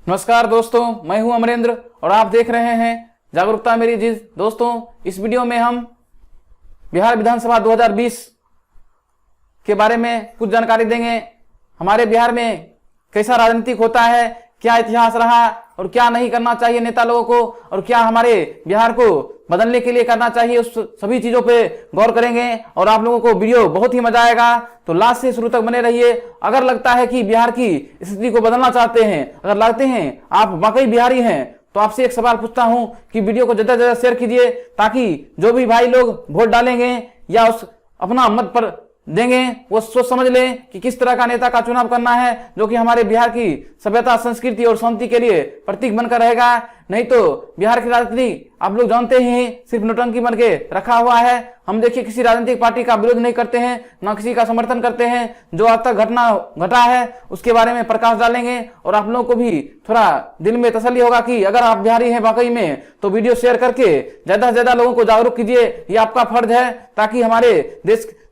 नमस्कार दोस्तों, मैं हूं अमरेंद्र और आप देख रहे हैं जागरूकता मेरी जीत। दोस्तों, इस वीडियो में हम बिहार विधानसभा 2020 के बारे में कुछ जानकारी देंगे। हमारे बिहार में कैसा राजनीतिक होता है, क्या इतिहास रहा और क्या नहीं करना चाहिए नेता लोगों को, और क्या हमारे बिहार को बदलने के लिए करना चाहिए, उस सभी चीजों पे गौर करेंगे। और आप लोगों को वीडियो बहुत ही मजा आएगा, तो लास्ट से शुरू तक बने रहिए। अगर लगता है कि बिहार की स्थिति को बदलना चाहते हैं, अगर लगते हैं आप वाकई बिहारी हैं, तो आपसे एक सवाल पूछता हूं कि वीडियो को ज्यादा से ज्यादा शेयर कीजिए, ताकि जो भी भाई लोग वोट डालेंगे या उस अपना मत पर देंगे वो सोच समझ लें कि किस तरह का नेता का चुनाव करना है, जो कि हमारे बिहार की सभ्यता, संस्कृति और शांति के लिए प्रतीक बनकर रहेगा। नहीं तो बिहार की राजनीति आप लोग जानते ही सिर्फ नौटंकी बन के रखा हुआ है। हम देखिए किसी राजनीतिक पार्टी का विरोध नहीं करते हैं, ना किसी का समर्थन करते हैं। जो आज तक घटना घटा है उसके बारे में प्रकाश डालेंगे और आप लोगों को भी थोड़ा दिल में तसल्ली होगा कि अगर आप बिहारी हैं वाकई में, तो वीडियो शेयर करके ज्यादा से ज्यादा लोगों को जागरूक कीजिए। ये आपका फर्ज है, ताकि हमारे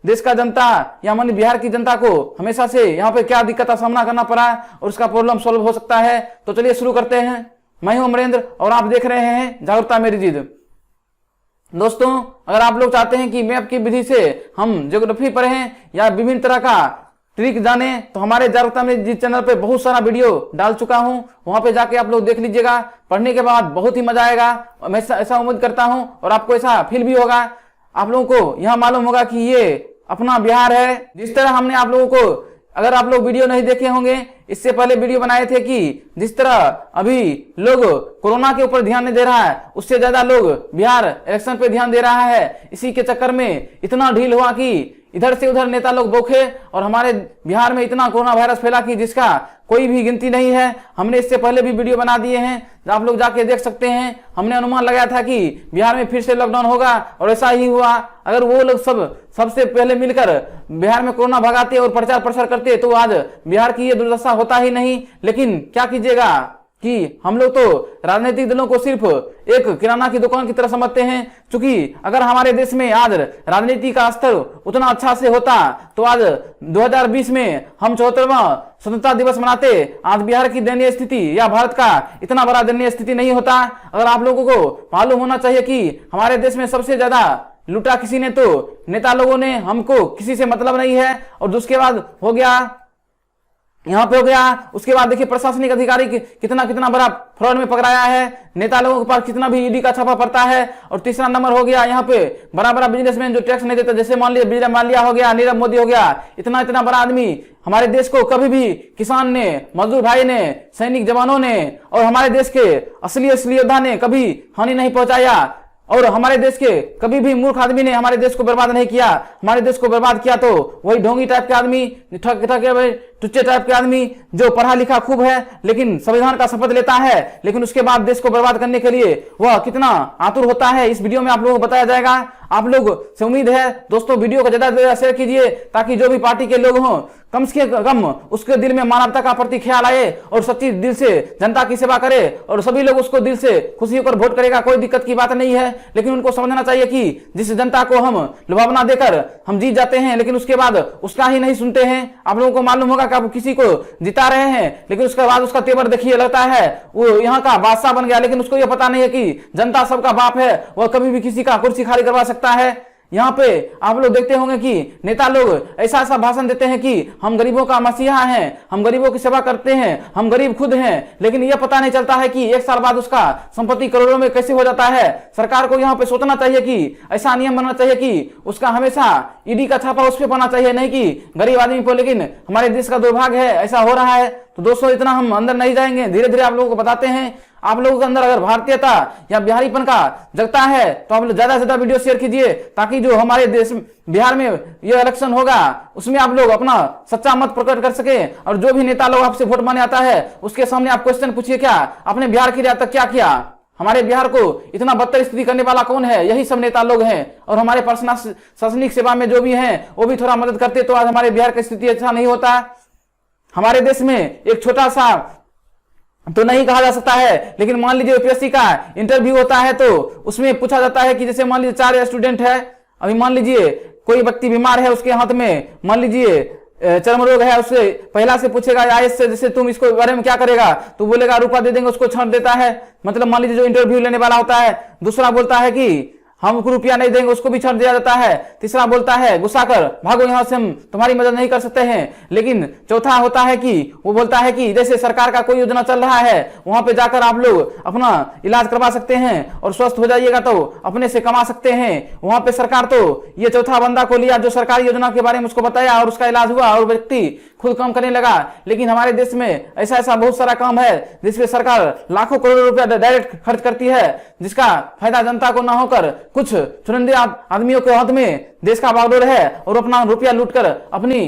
देश का जनता या हमारी बिहार की जनता को हमेशा से यहाँ पे क्या दिक्कत का सामना करना पड़ा और उसका प्रॉब्लम सॉल्व हो सकता है। तो चलिए शुरू करते हैं। मैं हूं अमरेंद्र और आप देख रहे हैं जागरूकता मेरी जीत। दोस्तों, अगर आप लोग चाहते हैं कि मैप की विधि से हम ज्योग्राफी पढ़ें या विभिन्न तरह का ट्रिक जाने, तो हमारे जागरूकता मेरी जीत चैनल पे बहुत सारा वीडियो डाल चुका हूं, वहां पे जाके आप लोग देख लीजिएगा। पढ़ने के बाद बहुत ही मजा आएगा, मैं ऐसा उम्मीद करता हूं और आपको ऐसा फील भी होगा। आप लोगों को यह मालूम होगा कि ये अपना बिहार है। जिस तरह हमने आप लोगों को, अगर आप लोग वीडियो नहीं देखे होंगे, इससे पहले वीडियो बनाए थे कि जिस तरह अभी लोग कोरोना के ऊपर ध्यान नहीं दे रहा है, उससे ज्यादा लोग बिहार इलेक्शन पे ध्यान दे रहा है। इसी के चक्कर में इतना ढील हुआ कि इधर से उधर नेता लोग बौखे और हमारे बिहार में इतना कोरोना वायरस फैला कि जिसका कोई भी गिनती नहीं है। हमने इससे पहले भी वीडियो बना दिए हैं, आप लोग जाके देख सकते हैं। हमने अनुमान लगाया था कि बिहार में फिर से लॉकडाउन होगा और ऐसा ही हुआ। अगर वो लोग सबसे पहले मिलकर बिहार में कोरोना भगाते और प्रचार प्रसार करते, तो आज बिहार की ये दुर्दशा होता ही नहीं। लेकिन क्या कीजिएगा कि हम लोग तो राजनीतिक दलों को सिर्फ एक किराना की दुकान की तरह समझते हैं। क्योंकि अगर हमारे देश में आज राजनीति का स्तर उतना अच्छा से होता, तो आज 2020 में हम 74वां स्वतंत्रता दिवस मनाते। आज बिहार की दयनीय स्थिति या भारत का इतना बड़ा दयनीय स्थिति नहीं होता। अगर आप लोगों को मालूम होना चाहिए कि हमारे देश में सबसे ज्यादा लूटा किसी ने, तो नेता लोगों ने। हमको किसी से मतलब नहीं है। और उसके बाद हो गया, यहाँ पे हो गया, उसके बाद देखिए प्रशासनिक अधिकारी कितना बड़ा फ्रॉड में पकड़ाया है। नेता लोगों के पास कितना भी ईडी का छापा पड़ता है। और तीसरा नंबर हो गया यहाँ पे बड़ा बिजनेसमैन जो टैक्स नहीं देता, जैसे मान लिया माल्या हो गया, नीरव मोदी हो गया। इतना बड़ा आदमी हमारे देश को कभी भी किसान ने, मजदूर भाई ने, सैनिक जवानों ने और हमारे देश के असली योद्धा ने कभी हानि नहीं पहुंचाया। और हमारे देश के कभी भी मूर्ख आदमी ने हमारे देश को बर्बाद नहीं किया। हमारे देश को बर्बाद किया तो वही ढोंगी टाइप के आदमी, टुच्चे टाइप के आदमी जो पढ़ा लिखा खूब है, लेकिन संविधान का शपथ लेता है, लेकिन उसके बाद देश को बर्बाद करने के लिए वह कितना आतुर होता है, इस वीडियो में आप लोगों को बताया जाएगा। आप लोग से उम्मीद है दोस्तों, वीडियो को ज्यादा से ज्यादा शेयर कीजिए, ताकि जो भी पार्टी के लोग हों, कम से कम उसके दिल में मानवता का प्रति ख्याल आए और सच्ची दिल से जनता की सेवा करे, और सभी लोग उसको दिल से खुशी होकर वोट करेगा। कोई दिक्कत की बात नहीं है। लेकिन उनको समझना चाहिए कि जिस जनता को हम लुभावना देकर हम जीत जाते हैं, लेकिन उसके बाद उसका ही नहीं सुनते हैं। आप लोगों को मालूम होगा कि आप किसी को जिता रहे हैं, लेकिन उसके बाद उसका तेवर देखिए, लगता है वो यहाँ का बादशाह बन गया, लेकिन उसको यह पता नहीं है कि जनता सबका बाप है, वह कभी भी किसी का कुर्सी खाली करवा सकता है। यहाँ पे आप लोग देखते होंगे कि नेता लोग ऐसा भाषण देते हैं कि हम गरीबों का मसीहा हैं, हम गरीबों की सेवा करते हैं, हम गरीब खुद हैं, लेकिन यह पता नहीं चलता है कि एक साल बाद उसका संपत्ति करोड़ों में कैसे हो जाता है। सरकार को यहाँ पे सोचना चाहिए कि ऐसा नियम बनना चाहिए कि उसका हमेशा ईडी का छापा उस पर पड़ना चाहिए, नहीं कि गरीब आदमी को। लेकिन हमारे देश का दुर्भाग्य है, ऐसा हो रहा है। तो दोस्तों, इतना हम अंदर नहीं जाएंगे, धीरे धीरे आप लोगों को बताते हैं। आप लोगों के अंदर अगर भारतीयता या बिहारीपन का जगता है, तो आप लोग ज्यादा से ज्यादा वीडियो शेयर कीजिए, ताकि जो हमारे देश बिहार में ये इलेक्शन होगा उसमें आप लोग अपना सच्चा मत प्रकट कर सके। और जो भी नेता लोग आपसे वोट मांगने आता है, उसके सामने आप क्वेश्चन पूछिए, क्या आपने बिहार के लिए आज तक क्या किया? हमारे बिहार को इतना बदतर स्थिति करने वाला कौन है? यही सब नेता लोग हैं। और हमारे प्रशासनिक सेवा में जो भी हैं, वो भी थोड़ा मदद करते, तो आज हमारे बिहार की स्थिति अच्छा नहीं होता। हमारे देश में एक छोटा सा तो नहीं कहा जा सकता है, लेकिन मान लीजिए यूपीएससी का इंटरव्यू होता है, तो उसमें पूछा जाता है कि जैसे मान लीजिए 4 स्टूडेंट है, अभी मान लीजिए कोई व्यक्ति बीमार है, उसके हाथ में मान लीजिए चर्म रोग है उससे पहला से पूछेगा आईएएस से, जैसे तुम इसको बारे में क्या करेगा, तो बोलेगा रुपया दे देंगे, उसको छांट देता है। मतलब मान लीजिए जो इंटरव्यू लेने वाला होता है, दूसरा बोलता है कि हमको रुपया नहीं देंगे, उसको भी छांट दिया जाता है। तीसरा बोलता है गुस्सा कर भागो यहां से, हम तुम्हारी मदद नहीं कर सकते हैं। लेकिन चौथा होता है कि वो बोलता है कि जैसे सरकार का कोई योजना चल रहा है, वहां पे जाकर आप लोग अपना इलाज करवा सकते हैं और स्वस्थ हो जाइएगा तो अपने से कमा सकते हैं। वहां पे सरकार तो ये चौथा बंदा को लिया जो सरकारी योजना के बारे में उसको बताया और उसका इलाज हुआ और व्यक्ति खुद काम करने लगा। लेकिन हमारे देश में ऐसा बहुत सारा काम है जिसपे सरकार लाखों करोड़ों रुपया डायरेक्ट खर्च करती है, जिसका फायदा जनता को ना होकर कुछ चुनिंदे आदमियों के हाथ में देश का बागडोर है और अपना रुपया लूटकर अपनी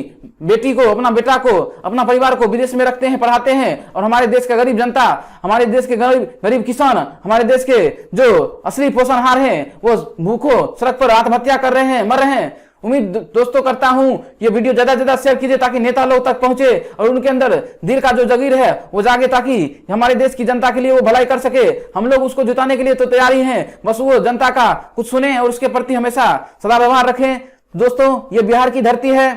बेटी को, अपना बेटा को, अपना परिवार को विदेश में रखते हैं, पढ़ाते हैं। और हमारे देश का गरीब जनता, हमारे देश के गरीब किसान, हमारे देश के जो असली पोषणहार हैं, वो भूखों सड़क पर आत्महत्या कर रहे हैं, मर रहे हैं। उम्मीद दोस्तों करता हूं ये वीडियो ज्यादा से ज्यादा शेयर कीजिए ताकि नेता लोग तक पहुंचे और उनके अंदर दिल का जो जगीर है वो जागे, ताकि हमारे देश की जनता के लिए वो भलाई कर सके। हम लोग उसको जिताने के लिए तो तैयार ही हैं, बस वो जनता का कुछ सुने और उसके प्रति हमेशा सदा व्यवहार रखें। दोस्तों ये बिहार की धरती है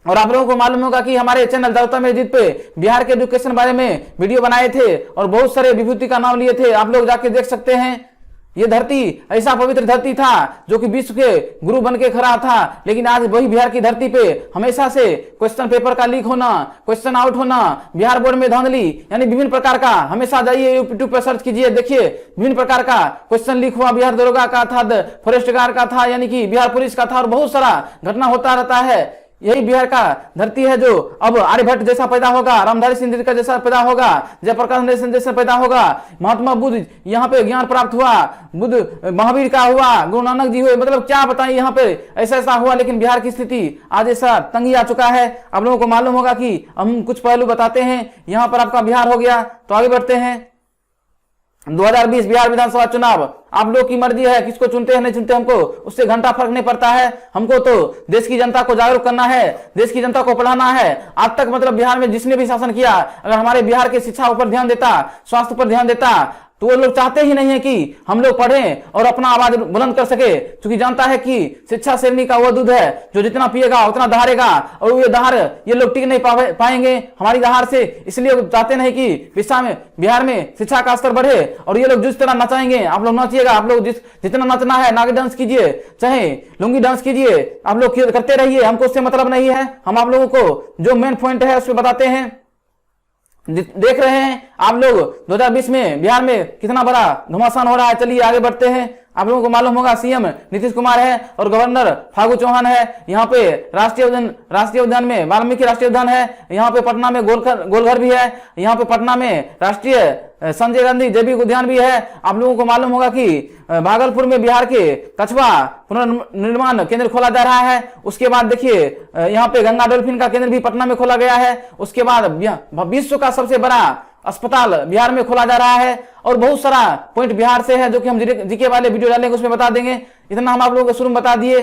और आप लोगों को मालूम होगा कि हमारे चैनल जागरूकता मेरी जीत पे बिहार के एजुकेशन बारे में वीडियो बनाए थे और बहुत सारे विभूति का नाम लिए थे, आप लोग जाके देख सकते हैं। ये धरती ऐसा पवित्र धरती था जो कि विश्व के गुरु बन के खड़ा था, लेकिन आज वही बिहार की धरती पे हमेशा से क्वेश्चन पेपर का लीक होना, क्वेश्चन आउट होना, बिहार बोर्ड में धांधली, यानी विभिन्न प्रकार का, हमेशा जाइए यूट्यूब पर सर्च कीजिए, देखिए विभिन्न प्रकार का क्वेश्चन लीक हुआ। बिहार दरोगा का था, फॉरेस्ट गार्ड का था, यानी कि बिहार पुलिस का था और बहुत सारा घटना होता रहता है। यही बिहार का धरती है जो अब आर्यभट्ट जैसा पैदा होगा, रामधारी सिंह का जैसा पैदा होगा, जयप्रकाश जैसा पैदा होगा, महात्मा बुद्ध यहाँ पे ज्ञान प्राप्त हुआ, बुद्ध महावीर का हुआ, गुरु नानक जी हुए, मतलब क्या बताएं यहाँ पे ऐसा हुआ। लेकिन बिहार की स्थिति आज ऐसा तंगी आ चुका है। आप लोगों को मालूम होगा कि हम कुछ पहलू बताते हैं। यहाँ पर आपका बिहार हो गया, तो आगे बढ़ते हैं। 2020 बिहार विधानसभा चुनाव, आप लोग की मर्जी है, किसको चुनते हैं नहीं चुनते, हमको उससे घंटा फर्क नहीं पड़ता है। हमको तो देश की जनता को जागरूक करना है, देश की जनता को पढ़ाना है। आज तक मतलब बिहार में जिसने भी शासन किया, अगर हमारे बिहार के शिक्षा पर ध्यान देता, स्वास्थ्य पर ध्यान देता, तो वो लोग चाहते ही नहीं है कि हम लोग पढ़ें और अपना आवाज बुलंद कर सके, क्योंकि जानता है कि शिक्षा शेरनी का वो दूध है जो जितना पिएगा उतना दहाड़ेगा, और ये दहाड़ ये लोग टिक नहीं पाएंगे हमारी दहाड़ से। इसलिए चाहते नहीं कि बिहार में शिक्षा का स्तर बढ़े और ये लोग जिस तरह नचाएंगे आप लोग नाचिएगा। आप लोग जितना नचना है, नागी डांस कीजिए, चाहे लुंगी डांस कीजिए, आप लोग करते रहिए, हमको उससे मतलब नहीं है। हम आप लोगों को जो मेन पॉइंट है उसमें बताते हैं। देख रहे हैं आप लोग 2020 में बिहार में कितना बड़ा घमासान हो रहा है। चलिए आगे बढ़ते हैं। आप लोगों को मालूम होगा सीएम नीतीश कुमार है और गवर्नर फागू चौहान है। यहाँ पे राष्ट्रीय उद्यान में वाल्मीकि राष्ट्रीय उद्यान है, यहाँ पे पटना में गोलघर भी है, यहाँ पे पटना में राष्ट्रीय संजय गांधी जैविक उद्यान भी है। आप लोगों को मालूम होगा कि भागलपुर में बिहार के कछुआ पुनर्निर्माण केंद्र खोला जा रहा है। उसके बाद देखिए यहाँ पे गंगा डॉल्फिन का केंद्र भी पटना में खोला गया है। उसके बाद विश्व का सबसे बड़ा अस्पताल बिहार में खोला जा रहा है और बहुत सारा पॉइंट बिहार से है जो कि हम जीके वाले वीडियो डालेंगे उसमें बता देंगे। इतना हम आप लोगों को शुरू में बता दिए।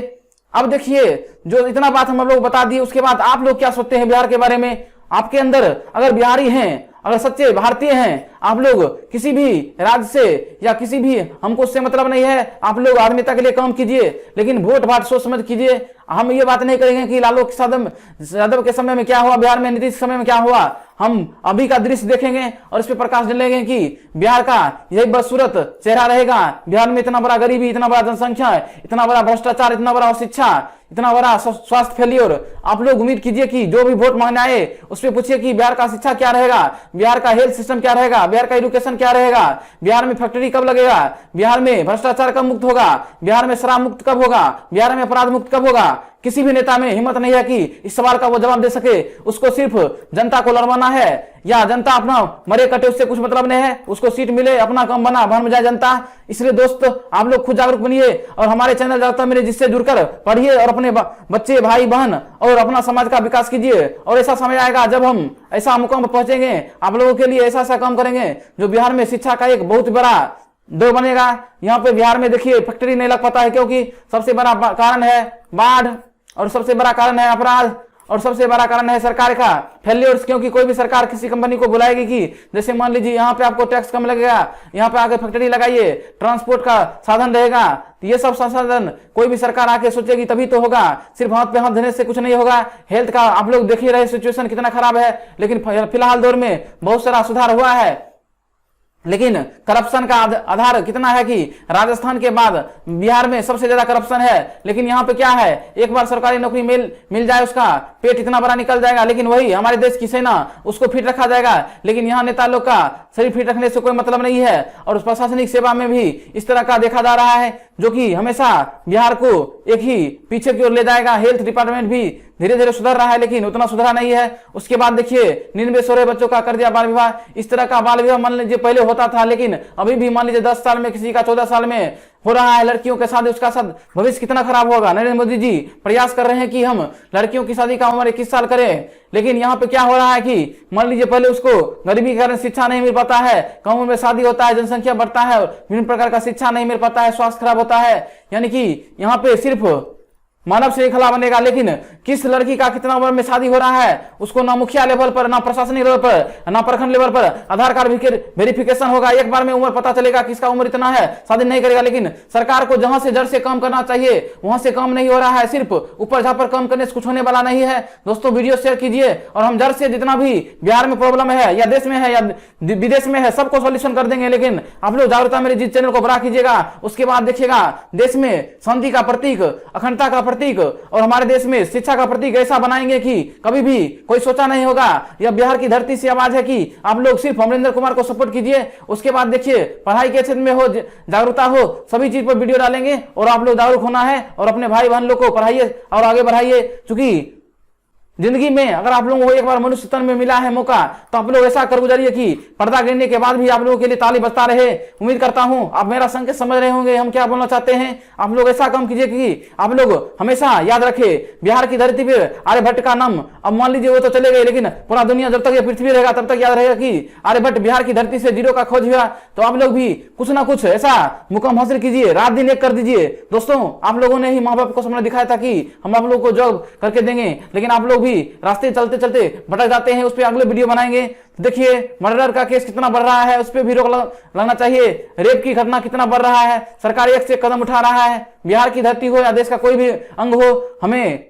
अब देखिए जो इतना बात हम आप लोग बता दिए, उसके बाद आप लोग क्या सोचते हैं बिहार के बारे में। आपके अंदर अगर बिहारी हैं, अगर सच्चे भारतीय हैं, आप लोग किसी भी राज्य से या किसी भी, हमको उससे मतलब नहीं है, आप लोग आत्मीयता के लिए काम कीजिए, लेकिन वोट भाट सोच समझ कीजिए। हम ये बात नहीं करेंगे कि लालू यादव के समय में क्या हुआ, बिहार में नीतीश समय में क्या हुआ। हम अभी का दृश्य देखेंगे और इस पे प्रकाश डालेंगे कि बिहार का यही बदसूरत चेहरा रहेगा। बिहार में इतना बड़ा गरीबी, इतना बड़ा जनसंख्या, इतना बड़ा भ्रष्टाचार, इतना बड़ा शिक्षा, इतना बड़ा स्वास्थ्य फेलियर। आप लोग उम्मीद कीजिए कि जो भी वोट मांगने आए उस पर पूछिए कि बिहार का शिक्षा क्या रहेगा, बिहार का हेल्थ सिस्टम क्या रहेगा, बिहार का एजुकेशन क्या रहेगा, बिहार में फैक्ट्री कब लगेगा, बिहार में भ्रष्टाचार कब मुक्त होगा, बिहार में शराब मुक्त कब होगा, बिहार में अपराध मुक्त कब होगा। किसी भी नेता में हिम्मत नहीं है कि इस सवाल का वो जवाब दे सके। उसको सिर्फ जनता को लड़वाना है या जनता अपना मरे कटे उससे कुछ मतलब नहीं है, उसको सीट मिले, अपना काम बना बन जाए जनता। इसलिए दोस्त आप लोग खुद जागरूक बनिए और हमारे चैनल जागरूकता मेरे जिससे जुड़कर पढ़िए और अपने बच्चे भाई बहन और अपना समाज का विकास कीजिए। और ऐसा समय आएगा जब हम ऐसा मुकाम पर पहुंचेंगे, आप लोगों के लिए ऐसा काम करेंगे जो बिहार में शिक्षा का एक बहुत बड़ा दो बनेगा। यहाँ पे बिहार में देखिए फैक्ट्री नहीं लग पाता है क्योंकि सबसे बड़ा कारण है बाढ़ और सबसे बड़ा कारण है अपराध और सबसे बड़ा कारण है सरकार का फेल्योर्स, क्योंकि कोई भी सरकार किसी कंपनी को बुलाएगी कि जैसे मान लीजिए यहाँ पे आपको टैक्स कम लगेगा, यहाँ पे आके फैक्ट्री लगाइए, ट्रांसपोर्ट का साधन रहेगा, तो ये सब संसाधन कोई भी सरकार आके सोचेगी तभी तो होगा। सिर्फ हाथ पे हाथ देने से कुछ नहीं होगा। हेल्थ का आप लोग देख ही रहे सिचुएशन कितना खराब है, लेकिन फिलहाल दौर में बहुत सारा सुधार हुआ है। लेकिन करप्शन का आधार कितना है कि राजस्थान के बाद बिहार में सबसे ज्यादा करप्शन है। लेकिन यहाँ पे क्या है, एक बार सरकारी नौकरी मिल जाए उसका पेट इतना बड़ा निकल जाएगा, लेकिन वही हमारे देश की सेना उसको फिट रखा जाएगा। लेकिन यहाँ नेता लोग का शरीर फिट रखने से कोई मतलब नहीं है। और प्रशासनिक सेवा में भी इस तरह का देखा जा रहा है, जो कि हमेशा बिहार को एक ही पीछे की ओर ले जाएगा। हेल्थ डिपार्टमेंट भी धीरे धीरे सुधर रहा है, लेकिन उतना सुधरा नहीं है। उसके बाद देखिए 99 बच्चों का कर दिया बाल विवाह। इस तरह का बाल विवाह मान लीजिए पहले होता था, लेकिन अभी भी मान लीजिए 10 साल में किसी का 14 साल में हो रहा है लड़कियों के शादी, उसका साथ भविष्य कितना खराब होगा। नरेंद्र मोदी जी प्रयास कर रहे हैं कि हम लड़कियों की शादी का उम्र 21 साल करें, लेकिन यहाँ पे क्या हो रहा है कि मान लीजिए पहले उसको गरीबी के कारण शिक्षा नहीं मिल पाता है, कम उम्र में शादी होता है, जनसंख्या बढ़ता है, विभिन्न प्रकार का शिक्षा नहीं मिल पाता है, स्वास्थ्य खराब होता है। यानी कि यहाँ पे सिर्फ मानव श्रृंखला बनेगा, लेकिन किस लड़की का कितना उम्र में शादी हो रहा है उसको ना मुखिया लेवल पर, ना प्रशासनिक लेवल पर, ना प्रखंड लेवल पर आधार कार्ड वेरिफिकेशन होगा। एक बार में उम्र पता चलेगा किसका उम्र इतना है, शादी नहीं करेगा। लेकिन सरकार को जहां से जड़ से काम करना चाहिए वहां से काम नहीं हो रहा है, सिर्फ ऊपर झापर काम करने से कुछ होने वाला नहीं है। दोस्तों वीडियो शेयर कीजिए और हम जड़ से जितना भी बिहार में प्रॉब्लम है या देश में है या विदेश में है सबको सोल्यूशन कर देंगे। लेकिन आप लोग जागरूकता मेरी जीत चैनल को बड़ा कीजिएगा, उसके बाद देखिएगा देश में शांति का प्रतीक, अखंडता का प्रतीक और हमारे देश में शिक्षा का प्रतीक ऐसा बनाएंगे कि कभी भी कोई सोचा नहीं होगा। यह बिहार की धरती से आवाज है कि आप लोग सिर्फ अमरिंदर कुमार को सपोर्ट कीजिए। उसके बाद देखिए पढ़ाई के क्षेत्र में हो, जागरूकता हो, सभी चीज पर वीडियो डालेंगे और आप लोग जागरूक होना है और अपने भाई बहन लोग को पढ़ाइए और आगे बढ़ाइए। क्योंकि जिंदगी में अगर आप लोगों को एक बार मनुष्य तन में मिला है मौका, तो आप लोग ऐसा कर गुजरिए कि पर्दा गिरने के बाद भी आप लोगों के लिए ताली बजता रहे। उम्मीद करता हूं आप मेरा संकेत समझ रहे होंगे हम क्या बोलना चाहते हैं। आप लोग ऐसा काम कीजिए कि आप लोग हमेशा याद रखें बिहार की धरती पर आर्यभट्ट का नाम, अब मान लीजिए वो तो चले गए, लेकिन पूरा दुनिया जब तक ये पृथ्वी रहेगा तब तक याद रहेगा कि आर्यभट्ट बिहार की धरती से जीरो का खोज हुआ। तो आप लोग भी कुछ ना कुछ ऐसा मुकाम हासिल कीजिए, रात दिन एक कर दीजिए। दोस्तों आप लोगों ने ही माँ बाप को सपना दिखाया था कि हम आप लोगों को जॉब करके देंगे, लेकिन आप लोग भी रास्ते चलते चलते भटक जाते हैं। उस पर अगले वीडियो बनाएंगे। देखिए मर्डर का केस कितना बढ़ रहा है, उस पर भी रोक लगना चाहिए। रेप की घटना कितना बढ़ रहा है, सरकार एक से कदम उठा रहा है। बिहार की धरती हो या देश का कोई भी अंग हो, हमें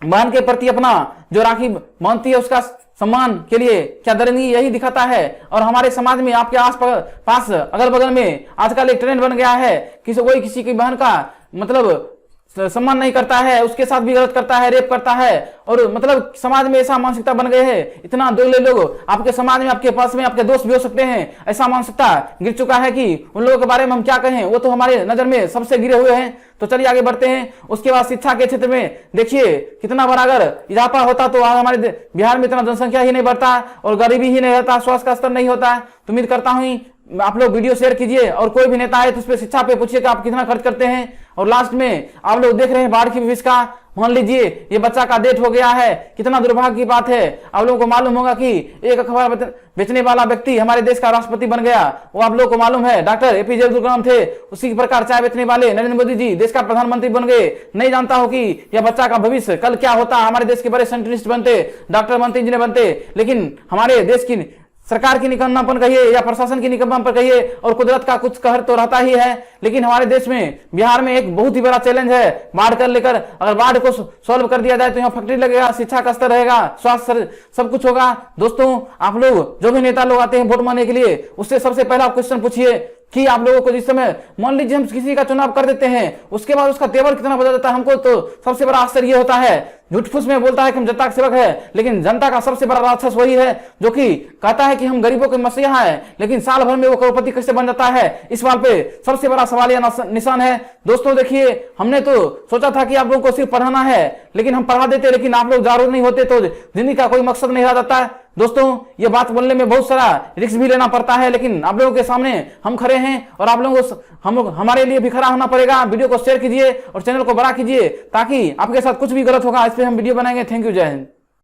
बहन के प्रति अपना जो राखी बांधती है उसका सम्मान के लिए क्या दरिंदगी यही दिखाता है। और हमारे समाज में आपके आस पास अगल बगल में आजकल एक ट्रेंड बन गया है, कोई किसी की बहन का मतलब सम्मान नहीं करता है, उसके साथ भी गलत करता है, रेप करता है। और मतलब समाज में ऐसा मानसिकता बन गए है, इतना दोगले लोग आपके समाज में, आपके पास में आपके दोस्त भी हो सकते हैं। ऐसा मानसिकता गिर चुका है कि उन लोगों के बारे में हम क्या कहें, वो तो हमारे नजर में सबसे गिरे हुए हैं। तो चलिए आगे बढ़ते हैं। उसके बाद शिक्षा के क्षेत्र में देखिए कितना बड़ा अगर इजाफा होता तो आज हमारे बिहार में इतना जनसंख्या ही नहीं बढ़ता और गरीबी ही नहीं रहता, स्वास्थ्य का स्तर नहीं होता। तो उम्मीद करता हूं आप लोग वीडियो शेयर कीजिए और कोई भी नेता है तो उस पर शिक्षा पे पूछिए कि आप कितना खर्च करते हैं। और लास्ट में आप लोग देख रहे हैं बाढ़ की भविष्य का, मान लीजिए ये बच्चा का डेथ हो गया है, कितना दुर्भाग्य की बात है। आप लोगों को मालूम होगा कि एक अखबार बेचने वाला व्यक्ति हमारे देश का राष्ट्रपति बन गया, वो आप लोगों को मालूम है डॉक्टर एपीजे अब्दुल कलाम थे। उसी प्रकार चाय बेचने वाले नरेंद्र मोदी जी देश का प्रधानमंत्री बन गए। नहीं जानता हो कि यह बच्चा का भविष्य कल क्या होता, हमारे देश के बड़े साइंटिस्ट बनते, डॉक्टर बनते, इंजीनियर बनते। लेकिन हमारे देश की सरकार की निकम्मापन कहिए या प्रशासन की निकम्मापन कहिए और कुदरत का कुछ कहर तो रहता ही है। लेकिन हमारे देश में बिहार में एक बहुत ही बड़ा चैलेंज है बाढ़ कर लेकर। अगर बाढ़ को सॉल्व कर दिया जाए तो यहाँ फैक्ट्री लगेगा, शिक्षा का स्तर रहेगा, स्वास्थ्य सब कुछ होगा। दोस्तों आप लोग जो भी नेता लोग आते हैं वोट मांगने के लिए, उससे सबसे पहला क्वेश्चन पूछिए कि आप लोगों को जिस समय मान लीजिए हम किसी का चुनाव कर देते हैं, उसके बाद उसका तेवर कितना बदल जाता है। हमको तो सबसे बड़ा आश्चर्य ये होता है, झूठ फूस में बोलता है कि हम जनता का सेवक है, लेकिन जनता का सबसे बड़ा राक्षस वही है जो कि कहता है कि हम गरीबों के मसीहा है, लेकिन साल भर में वो करोड़पति कैसे बन जाता है। इस बात पे सबसे बड़ा सवाल या निशान है। दोस्तों देखिए हमने तो सोचा था कि आप लोगों को सिर्फ पढ़ाना है, लेकिन हम पढ़ा देते, लेकिन आप लोग जागरूक नहीं होते तो जिंदगी का कोई मकसद नहीं रह जाता है। दोस्तों ये बात बोलने में बहुत सारा रिस्क भी लेना पड़ता है, लेकिन आप लोगों के सामने हम खड़े हैं और आप लोगों को हमारे लिए भी खड़ा होना पड़ेगा। वीडियो को शेयर कीजिए और चैनल को बड़ा कीजिए ताकि आपके साथ कुछ भी गलत होगा इस पे हम वीडियो बनाएंगे। थैंक यू, जय हिंद।